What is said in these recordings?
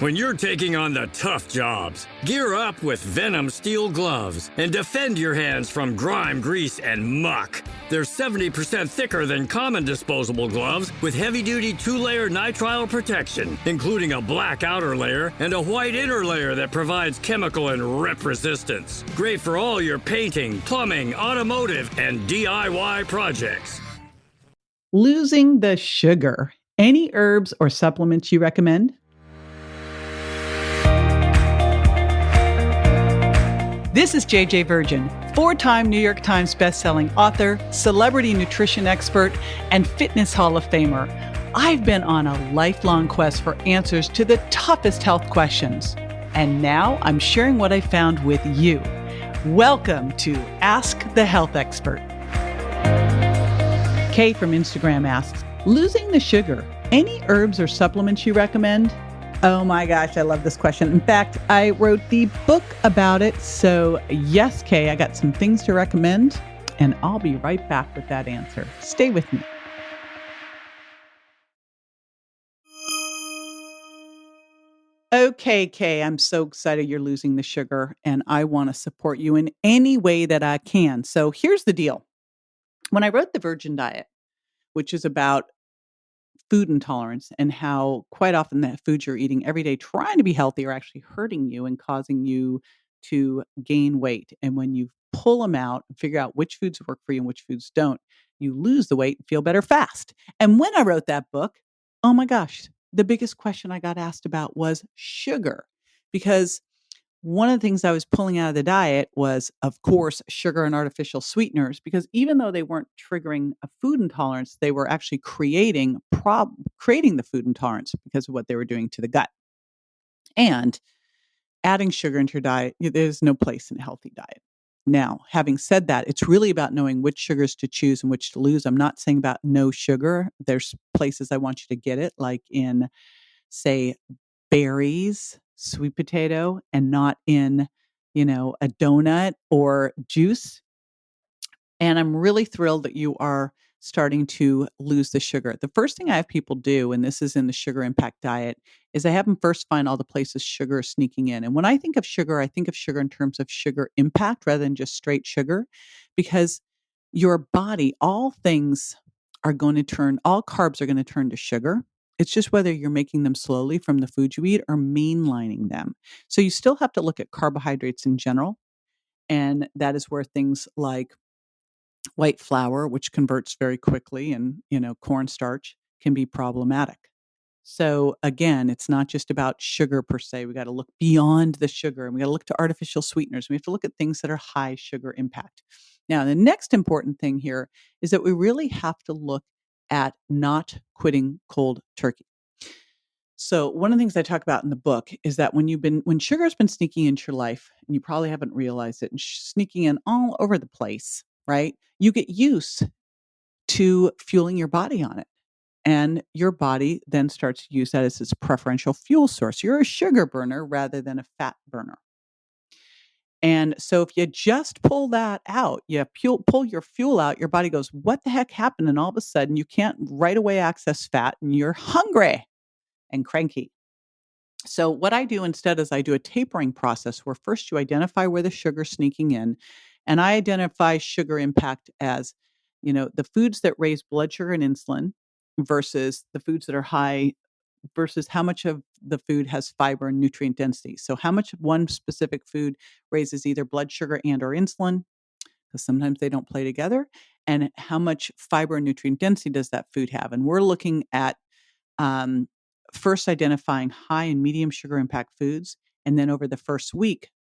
When you're taking on the tough jobs, gear up with Venom Steel Gloves and defend your hands from grime, grease, and muck. They're 70% thicker than common disposable gloves with heavy-duty 2-layer nitrile protection, including a black outer layer and a white inner layer that provides chemical and rip resistance. Great for all your painting, plumbing, automotive, and DIY projects. Losing the sugar. Any herbs or supplements you recommend? This is JJ Virgin, 4-time New York Times bestselling author, celebrity nutrition expert, and fitness Hall of Famer. I've been on a lifelong quest for answers to the toughest health questions. And now I'm sharing what I found with you. Welcome to Ask the Health Expert. Kay from Instagram asks, losing the sugar, any herbs or supplements you recommend? Oh my gosh, I love this question. In fact, I wrote the book about it. So yes, Kay, I got some things to recommend, and I'll be right back with that answer. Stay with me. Okay, Kay, I'm so excited you're losing the sugar, and I want to support you in any way that I can. So here's the deal. When I wrote The Virgin Diet, which is about food intolerance and how quite often the foods you're eating every day trying to be healthy are actually hurting you and causing you to gain weight. And when you pull them out and figure out which foods work for you and which foods don't, you lose the weight and feel better fast. And when I wrote that book, oh my gosh, the biggest question I got asked about was sugar. Because one of the things I was pulling out of the diet was, of course, sugar and artificial sweeteners, because even though they weren't triggering a food intolerance, they were actually creating the food intolerance because of what they were doing to the gut. And adding sugar into your diet, there's no place in a healthy diet. Now, having said that, it's really about knowing which sugars to choose and which to lose. I'm not saying about no sugar. There's places I want you to get it, like in, say, berries, sweet potato, and not in, a donut or juice. And I'm really thrilled that you are starting to lose the sugar. The first thing I have people do, and this is in the Sugar Impact Diet, is I have them first find all the places sugar is sneaking in. And when I think of sugar in terms of sugar impact rather than just straight sugar, because your body, all carbs are going to turn to sugar. It's just whether you're making them slowly from the food you eat or mainlining them. So you still have to look at carbohydrates in general. And that is where things like white flour, which converts very quickly, and, cornstarch can be problematic. So again, it's not just about sugar per se. We got to look beyond the sugar, and we got to look to artificial sweeteners. We have to look at things that are high sugar impact. Now, the next important thing here is that we really have to look at not quitting cold turkey. So one of the things I talk about in the book is that when sugar's been sneaking into your life, and you probably haven't realized it, and sneaking in all over the place, right? You get used to fueling your body on it. And your body then starts to use that as its preferential fuel source. You're a sugar burner rather than a fat burner. And so if you just pull that out, you pull your fuel out, your body goes, what the heck happened? And all of a sudden you can't right away access fat and you're hungry and cranky. So what I do instead is I do a tapering process where first you identify where the sugar's sneaking in. And I identify sugar impact as, the foods that raise blood sugar and insulin versus the foods that are high versus how much of the food has fiber and nutrient density. So how much one specific food raises either blood sugar and or insulin, because sometimes they don't play together, and how much fiber and nutrient density does that food have. And we're looking at first identifying high and medium sugar impact foods, and then over the first week,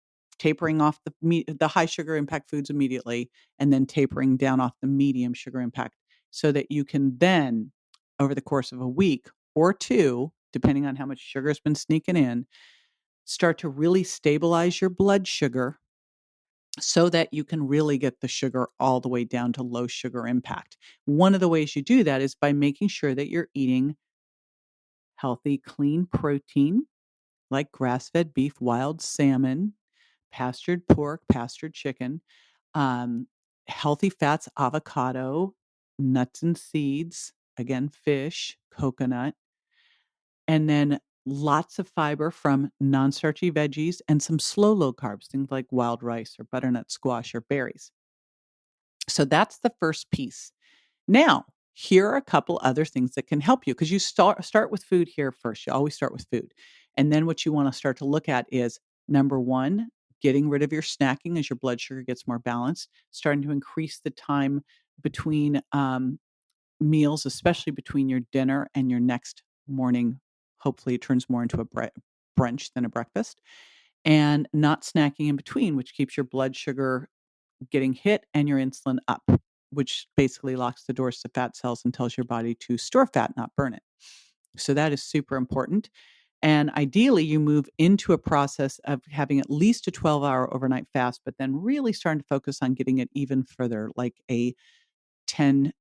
tapering off the high sugar impact foods immediately, and then tapering down off the medium sugar impact, so that you can then, over the course of a week or two, depending on how much sugar has been sneaking in, start to really stabilize your blood sugar so that you can really get the sugar all the way down to low sugar impact. One of the ways you do that is by making sure that you're eating healthy, clean protein like grass-fed beef, wild salmon, pastured pork, pastured chicken, healthy fats, avocado, nuts and seeds, again, fish, coconut, and then lots of fiber from non-starchy veggies, and some slow low carbs, things like wild rice or butternut squash or berries. So that's the first piece. Now, here are a couple other things that can help you, because you start with food here first. You always start with food. And then what you want to start to look at is, number one, getting rid of your snacking as your blood sugar gets more balanced, starting to increase the time between meals, especially between your dinner and your next morning. Hopefully, it turns more into a brunch than a breakfast, and not snacking in between, which keeps your blood sugar getting hit and your insulin up, which basically locks the doors to fat cells and tells your body to store fat, not burn it. So that is super important. And ideally, you move into a process of having at least a 12-hour overnight fast, but then really starting to focus on getting it even further, like a 8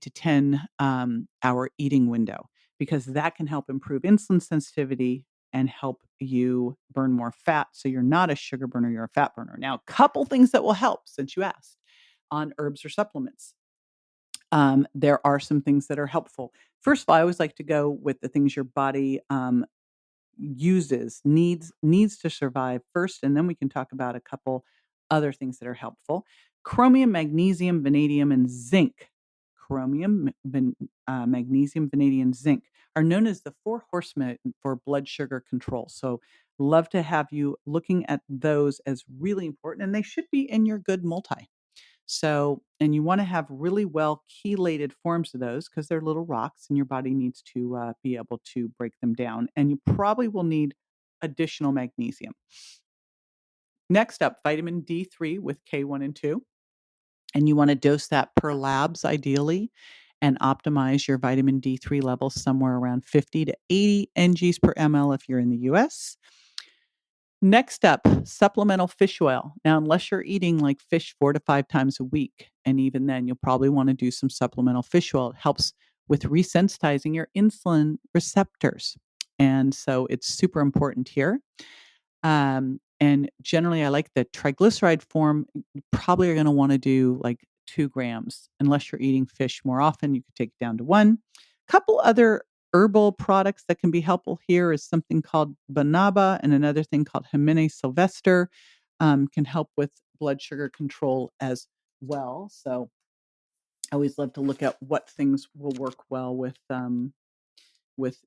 to 10 hour eating window, because that can help improve insulin sensitivity and help you burn more fat. So you're not a sugar burner, you're a fat burner. Now, a couple things that will help, since you asked, on herbs or supplements. There are some things that are helpful. First of all, I always like to go with the things your body needs to survive first, and then we can talk about a couple other things that are helpful. Chromium, magnesium, vanadium, and zinc. Chromium, magnesium, vanadium, zinc are known as the 4 horsemen for blood sugar control. So love to have you looking at those as really important, and they should be in your good multi. So, and you want to have really well chelated forms of those, because they're little rocks and your body needs to be able to break them down. And you probably will need additional magnesium. Next up, vitamin D3 with K1 and 2. And you want to dose that per labs ideally, and optimize your vitamin D3 levels somewhere around 50 to 80 NGs per ml if you're in the US. Next up, supplemental fish oil. Now, unless you're eating like fish 4 to 5 times a week, and even then, you'll probably want to do some supplemental fish oil. It helps with resensitizing your insulin receptors. And so it's super important here. And generally, I like the triglyceride form. You probably are going to want to do like 2 grams. Unless you're eating fish more often, you could take it down to 1. Couple other herbal products that can be helpful here is something called Banaba, and another thing called Jimenez Sylvester can help with blood sugar control as well. So I always love to look at what things will work well with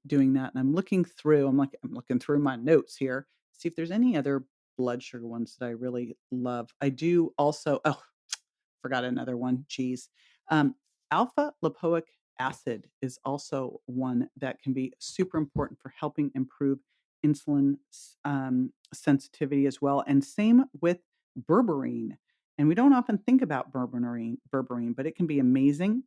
doing that. And I'm looking through my notes here, see if there's any other blood sugar ones that I really love. I do also, forgot another one. Geez. Alpha lipoic acid is also one that can be super important for helping improve insulin sensitivity as well. And same with berberine. And we don't often think about berberine, but it can be amazing.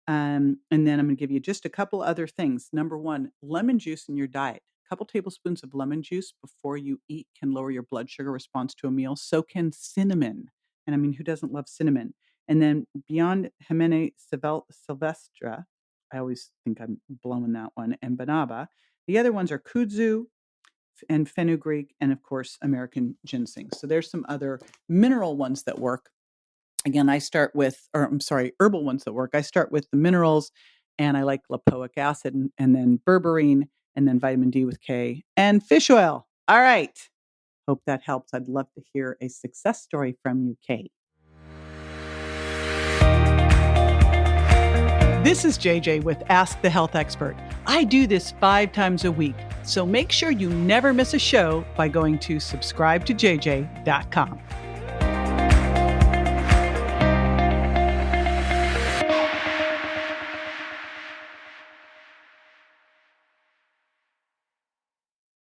And then I'm going to give you just a couple other things. Number one, lemon juice in your diet. A couple tablespoons of lemon juice before you eat can lower your blood sugar response to a meal. So can cinnamon. And I mean, who doesn't love cinnamon? And then beyond Jimenez Sylvestre, I always think I'm blowing that one, and Banaba. The other ones are kudzu and fenugreek, and of course, American ginseng. So there's some other mineral ones that work. Again, herbal ones that work. I start with the minerals, and I like lipoic acid, and then berberine, and then vitamin D with K, and fish oil. All right. Hope that helps. I'd love to hear a success story from you, Kate. This is JJ with Ask the Health Expert. I do this 5 times a week, so make sure you never miss a show by going to subscribetojj.com.